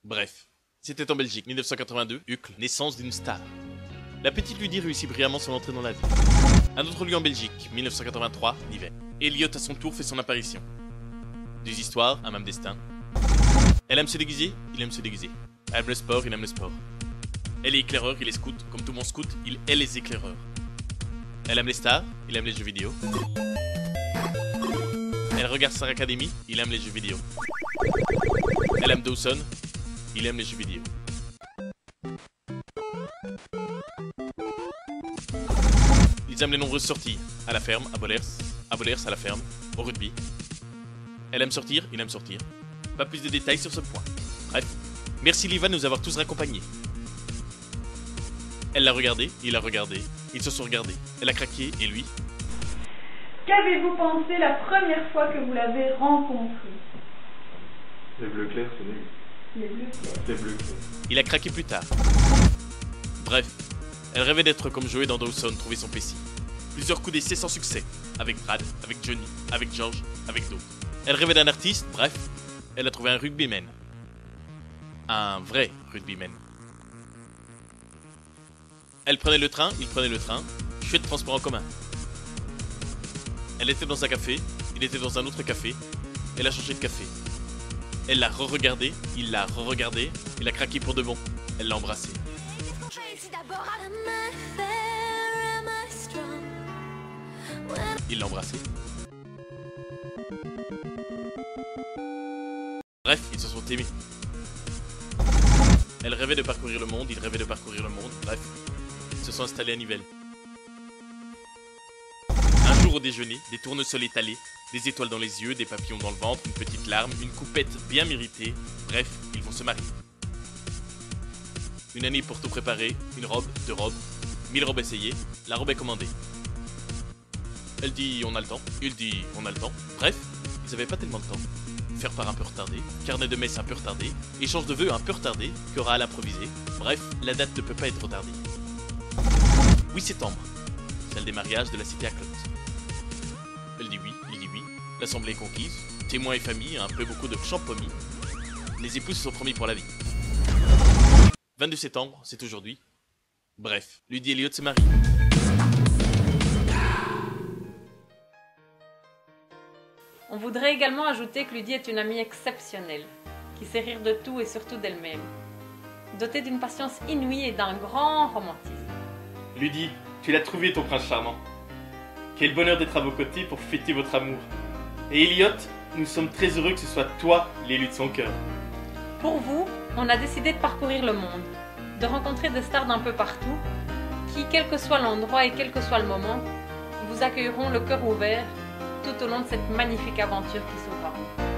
Bref, c'était en Belgique, 1982, Uccle, naissance d'une star. La petite Ludie réussit brillamment son entrée dans la vie. Un autre lieu en Belgique, 1983, l'hiver. Elliot à son tour fait son apparition. Des histoires, un même destin. Elle aime se déguiser, il aime se déguiser. Elle aime le sport, il aime le sport. Elle est éclaireur, il est scout, comme tout bon scout, il est les éclaireurs. Elle aime les stars, il aime les jeux vidéo. Elle regarde Star Academy, il aime les jeux vidéo. Elle aime Dawson, il aime les jeux vidéo. Ils aiment les nombreuses sorties, à la ferme, à Bollers, à la ferme, au rugby. Elle aime sortir, il aime sortir. Pas plus de détails sur ce point. Bref, merci Liva de nous avoir tous raccompagnés. Elle l'a regardé, il l'a regardé, ils se sont regardés. Elle a craqué, et lui... Qu'avez-vous pensé la première fois que vous l'avez rencontré? Les bleus clairs, c'est nul. Les bleus clairs. Les bleus clairs. Il a craqué plus tard. Bref, elle rêvait d'être comme Joey dans Dawson, trouver son PC. Plusieurs coups d'essai sans succès. Avec Brad, avec Johnny, avec George, avec d'autres. Elle rêvait d'un artiste, bref, elle a trouvé un rugbyman. Un vrai rugbyman. Elle prenait le train, il prenait le train. Chouette transport en commun. Elle était dans un café, il était dans un autre café. Elle a changé de café. Elle l'a re-regardé, il l'a re-regardé. Il a craqué pour de bon. Elle l'a embrassé. Il l'a embrassé. Bref, ils se sont aimés. Elle rêvait de parcourir le monde, il rêvait de parcourir le monde. Bref, ils se sont installés à Nivelles. Un jour au déjeuner, des tournesols étalés, des étoiles dans les yeux, des papillons dans le ventre, une petite larme, une coupette bien méritée. Bref, ils vont se marier. Une année pour tout préparer, une robe, deux robes, 1000 robes essayées, la robe est commandée. Elle dit on a le temps, il dit on a le temps. Bref, ils avaient pas tellement de temps. Faire part un peu retardé, carnet de messe un peu retardé, échange de vœux un peu retardé, chorale improvisée. Bref, la date ne peut pas être retardée. 8 septembre, celle des mariages de la cité à Clotte. Elle dit oui, il dit oui, l'assemblée est conquise, témoins et famille, un peu beaucoup de champomis. Les époux se sont promis pour la vie. 22 septembre, c'est aujourd'hui. Bref, Ludie et Elliot se marient. On voudrait également ajouter que Ludie est une amie exceptionnelle, qui sait rire de tout et surtout d'elle-même, dotée d'une patience inouïe et d'un grand romantisme. Ludie, tu l'as trouvé ton prince charmant. Quel bonheur d'être à vos côtés pour fêter votre amour. Et Elliot, nous sommes très heureux que ce soit toi l'élu de son cœur. Pour vous, on a décidé de parcourir le monde, de rencontrer des stars d'un peu partout, qui, quel que soit l'endroit et quel que soit le moment, vous accueilleront le cœur ouvert tout au long de cette magnifique aventure qui s'ouvre à vous.